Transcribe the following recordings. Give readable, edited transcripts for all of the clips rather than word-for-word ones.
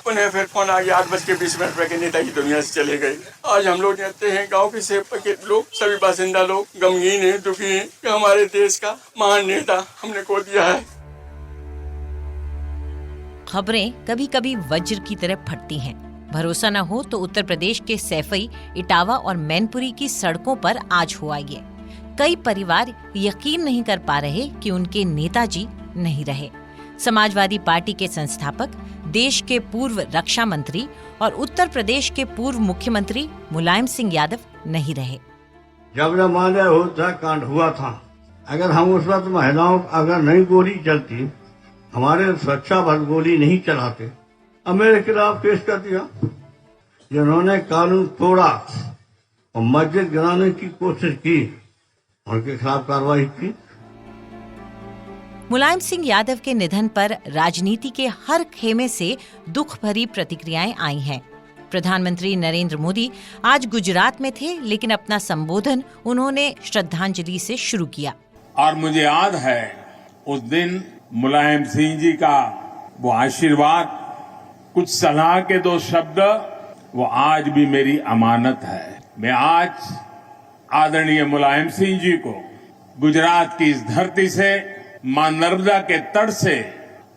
उन्हें फिर फोन आ गया 8:20 पे कि नेताजी दुनिया से चले गए। आज हम लोग जानते हैं गांव के सेब के लोग, सभी बासिंदा लोग गमगीन हैं, दुखी हैं कि हमारे देश का महान नेता हमने खो दिया है। खबरें कभी कभी वज्र की तरह फटती हैं। भरोसा न हो तो उत्तर प्रदेश के सैफई, इटावा और मैनपुरी की सड़कों पर आज हुआ ये। कई परिवार यकीन नहीं कर पा रहे कि उनके नेताजी नहीं रहे। समाजवादी पार्टी के संस्थापक, देश के पूर्व रक्षा मंत्री और उत्तर प्रदेश के पूर्व मुख्यमंत्री मुलायम सिंह यादव नहीं रहे। जब जमाने होता कांड हुआ था, अगर हम उस वक्त महिलाओं अगर नहीं गोली चलती, हमारे सुरक्षा बल गोली नहीं चलाते, अब मेरे खिलाफ केस कर दिया। जिन्होंने कानून तोड़ा और मस्जिद गिराने की कोशिश की, उनके खिलाफ कार्रवाई की। मुलायम सिंह यादव के निधन पर राजनीति के हर खेमे से दुख भरी प्रतिक्रियाएं आई हैं। प्रधानमंत्री नरेंद्र मोदी आज गुजरात में थे, लेकिन अपना संबोधन उन्होंने श्रद्धांजलि से शुरू किया। और मुझे याद है उस दिन मुलायम सिंह जी का वो आशीर्वाद, कुछ सलाह के 2 शब्द, वो आज भी मेरी अमानत है। मैं आज आदरणीय मुलायम सिंह जी को गुजरात की इस धरती से, मां नर्मदा के तट से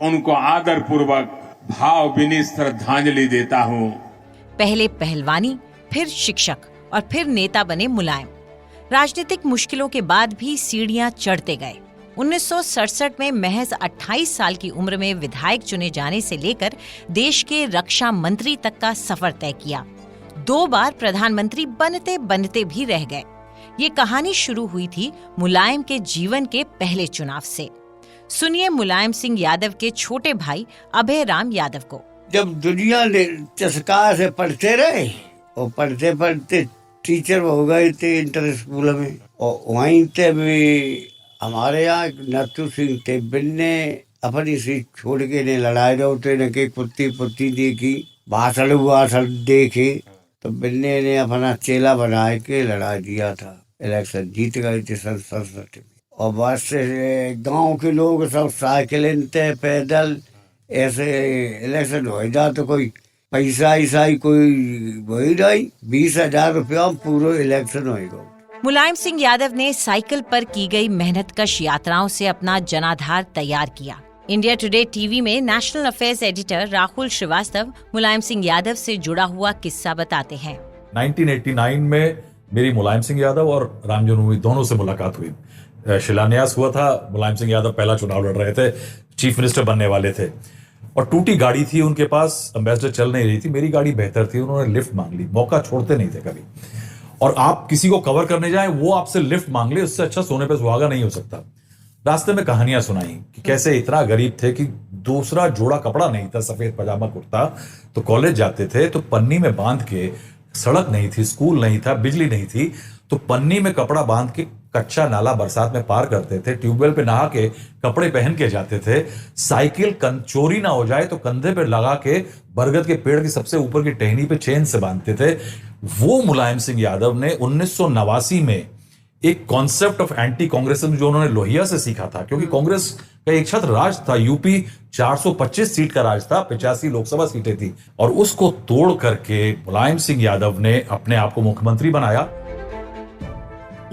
उनको आदर पूर्वक भावभीनी श्रद्धांजलि देता हूं। पहले पहलवानी, फिर शिक्षक और फिर नेता बने मुलायम। राजनीतिक मुश्किलों के बाद भी सीढ़ियां चढ़ते गए। 1967 में महज 28 साल की उम्र में विधायक चुने जाने से लेकर देश के रक्षा मंत्री तक का सफर तय किया। 2 बार प्रधानमंत्री बनते बनते भी रह गए। ये कहानी शुरू हुई थी मुलायम के जीवन के पहले चुनाव से। सुनिए मुलायम सिंह यादव के छोटे भाई अभय राम यादव को। जब दुनिया ने चस्का से पढ़ते रहे और पढ़ते पढ़ते टीचर हो गए थे इंटर स्कूल में, और वहीं थे भी हमारे यहाँ नथु सिंह थे, बिन्ने अपनी सीट छोड़ के ने लड़ाई होते न के कुत्ती देखी, भाषण देखे, तो बिन्ने ने अपना चेला बना के लड़ा दिया था। इलेक्शन जीत गए थे संसद में। और बस से गांव के लोग सब साइकिल थे, पैदल, ऐसे इलेक्शन हो जाए तो कोई पैसा ईसाई कोई वही नहीं, 20,000 रुपया पूरा इलेक्शन होगा। मुलायम सिंह यादव ने साइकिल पर की गई मेहनतकश यात्राओं से अपना जनाधार तैयार किया। इंडिया टुडे टीवी में national affairs editor Rahul Shrivastava Mulayam Singh Yadav से जुड़ा हुआ किस्सा बताते हैं। 1989 में मेरी मुलायम सिंह यादव और राम जन्मभूमि दोनों से मुलाकात हुई। शिलान्यास हुआ था, मुलायम सिंह यादव पहला चुनाव लड़ रहे थे, चीफ मिनिस्टर बनने वाले थे, और टूटी गाड़ी थी उनके पास, एम्बेसडर चल नहीं रही थी। मेरी गाड़ी बेहतर थी, उन्होंने लिफ्ट मांग ली। मौका छोड़ते नहीं थे कभी। और आप किसी को कवर करने जाए, वो आपसे लिफ्ट मांग ले, उससे अच्छा सोने पे सुहागा नहीं हो सकता। रास्ते में कहानियां सुनाई कि कैसे इतना गरीब थे कि दूसरा जोड़ा कपड़ा नहीं था, सफेद पजामा कुर्ता, तो कॉलेज जाते थे तो पन्नी में बांध के, सड़क नहीं थी, स्कूल नहीं था, बिजली नहीं थी, तो पन्नी में कपड़ा बांध के कच्चा नाला बरसात में पार करते थे। ट्यूबवेल पे नहा के कपड़े पहन के जाते थे। साइकिल चोरी ना हो जाए तो कंधे पे लगा के बरगद के पेड़ की सबसे ऊपर की टहनी पे चेन से बांधते थे। वो मुलायम सिंह यादव ने 1989 में एक कॉन्सेप्ट ऑफ एंटी कांग्रेसिज्म जो उन्होंने लोहिया से सीखा था, क्योंकि कांग्रेस का एक छत्र राज था, यूपी 425 सीट का राज था, 85 लोकसभा सीटें थी, और उसको तोड़ करके मुलायम सिंह यादव ने अपने आप को मुख्यमंत्री बनाया।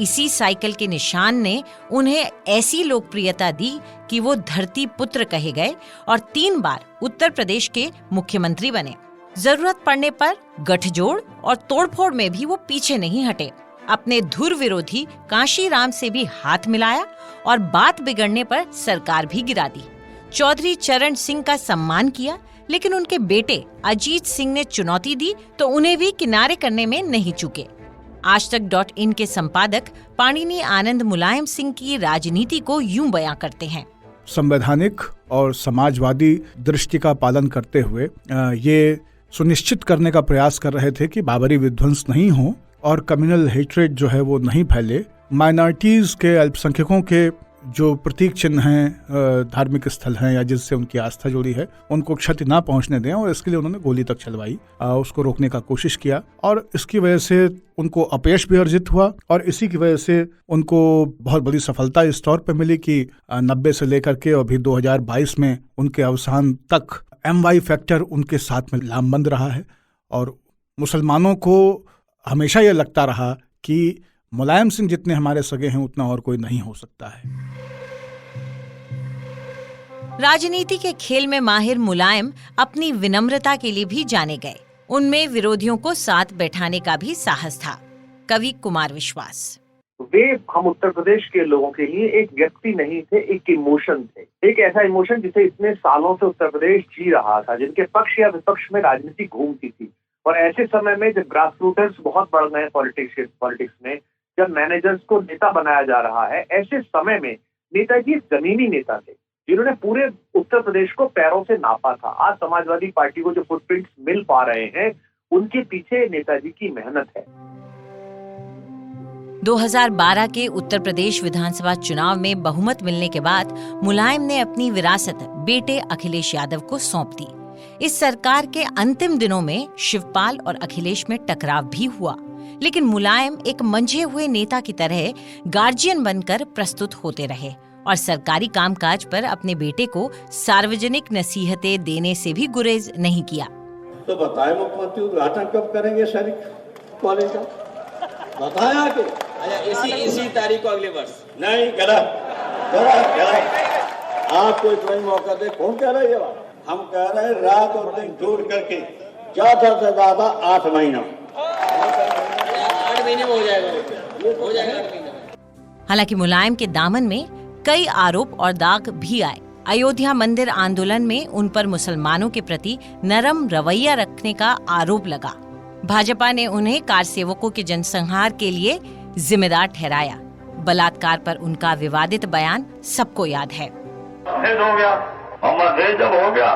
इसी साइकिल के निशान ने उन्हें ऐसी लोकप्रियता दी कि वो धरती पुत्र कहे गए और 3 बार उत्तर प्रदेश के मुख्यमंत्री बने। जरूरत पड़ने पर गठजोड़ और तोड़फोड़ में भी वो पीछे नहीं हटे। अपने धुर विरोधी कांशीराम से भी हाथ मिलाया और बात बिगड़ने पर सरकार भी गिरा दी। चौधरी चरण सिंह का सम्मान किया, लेकिन उनके बेटे अजीत सिंह ने चुनौती दी तो उन्हें भी किनारे करने में नहीं चूके। आजतक.in के संपादक पाणिनी आनंद मुलायम सिंह की राजनीति को यूं बयां करते हैं। संवैधानिक और समाजवादी दृष्टि का पालन करते हुए ये सुनिश्चित करने का प्रयास कर रहे थे कि बाबरी विध्वंस नहीं हो और कम्युनल हेट्रेड जो है वो नहीं फैले। माइनॉरिटीज के, अल्पसंख्यकों के जो प्रतीक चिन्ह हैं, धार्मिक स्थल हैं या जिससे उनकी आस्था जुड़ी है, उनको क्षति ना पहुंचने दें, और इसके लिए उन्होंने गोली तक चलवाई, उसको रोकने का कोशिश किया, और इसकी वजह से उनको अपयश भी अर्जित हुआ। और इसी की वजह से उनको बहुत बड़ी सफलता इस तौर पर मिली कि 90 से लेकर के अभी 2022 में उनके अवसान तक MY फैक्टर उनके साथ में लामबंद रहा है और मुसलमानों को हमेशा ये लगता रहा कि मुलायम सिंह जितने हमारे सगे हैं उतना और कोई नहीं हो सकता है। राजनीति के खेल में माहिर मुलायम अपनी विनम्रता के लिए भी जाने गए। उनमें विरोधियों को साथ बैठाने का भी साहस था। कवि कुमार विश्वास। वे हम उत्तर प्रदेश के लोगों के लिए एक व्यक्ति नहीं थे, एक इमोशन थे, एक ऐसा इमोशन जिसे इतने सालों से उत्तर प्रदेश जी रहा था, जिनके पक्ष या विपक्ष में राजनीति घूमती थी। और ऐसे समय में जब ग्रास रूटर्स बहुत बढ़ गए पॉलिटिक्स में, जब मैनेजर्स को नेता बनाया जा रहा है, ऐसे समय में नेताजी जमीनी नेता थे जिन्होंने पूरे उत्तर प्रदेश को पैरों से नापा था। आज समाजवादी पार्टी को जो फुटप्रिंट्स मिल पा रहे हैं, उनके पीछे नेताजी की मेहनत है। 2012 के उत्तर प्रदेश विधानसभा चुनाव में बहुमत मिलने के बाद मुलायम ने अपनी विरासत बेटे अखिलेश यादव को सौंप दी। इस सरकार के अंतिम दिनों में शिवपाल और अखिलेश में टकराव भी हुआ, लेकिन मुलायम एक मंझे हुए नेता की तरह गार्जियन बनकर प्रस्तुत होते रहे और सरकारी कामकाज पर अपने बेटे को सार्वजनिक नसीहतें देने से भी गुरेज नहीं किया। तो बताए मुख्यमंत्री उद्घाटन कब करेंगे सर कॉलेज का? बताया कि इसी तारीख को अगले वर्ष नहीं करा। आप कोई कोई मौका दे, कौन कह रहा है ये बात? हम कह रहे हैं रात और दिन जोड़ करके ज्यादा से ज्यादा 8 महीना। 8 महीने में हो जाएगा। हालांकि मुलायम के दामन में कई आरोप और दाग भी आए। अयोध्या मंदिर आंदोलन में उन पर मुसलमानों के प्रति नरम रवैया रखने का आरोप लगा। भाजपा ने उन्हें कार सेवकों के जनसंहार के लिए जिम्मेदार ठहराया। बलात्कार पर उनका विवादित बयान सबको याद है। हो गया और जब हो गया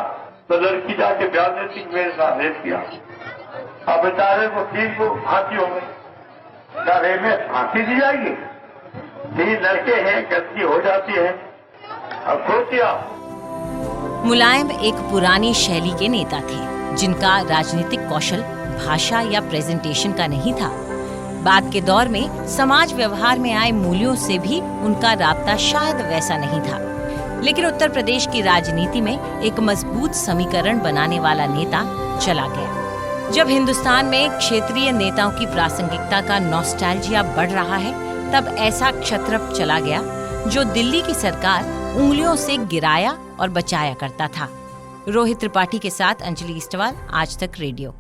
तो लड़की जाके ब्याह देती, मेरे साथ रेप किया। अब बेचारे वकील को फांसी हो गई। क्या रेप में फांसी दी जाएगी? 3 लड़के हैं, गलती हो जाती है। अब सोचिए। मुलायम एक पुरानी शैली के नेता थे जिनका राजनीतिक कौशल भाषा या प्रेजेंटेशन का नहीं था। बाद के दौर में समाज व्यवहार में आए मूल्यों से भी उनका राब्ता शायद वैसा नहीं था, लेकिन उत्तर प्रदेश की राजनीति में एक मजबूत समीकरण बनाने वाला नेता चला गया। जब हिंदुस्तान में क्षेत्रीय नेताओं की प्रासंगिकता का नॉस्टैल्जिया बढ़ रहा है, तब ऐसा क्षत्रप चला गया जो दिल्ली की सरकार उंगलियों से गिराया और बचाया करता था। रोहित त्रिपाठी के साथ अंजलि इस्टवाल, आज तक रेडियो।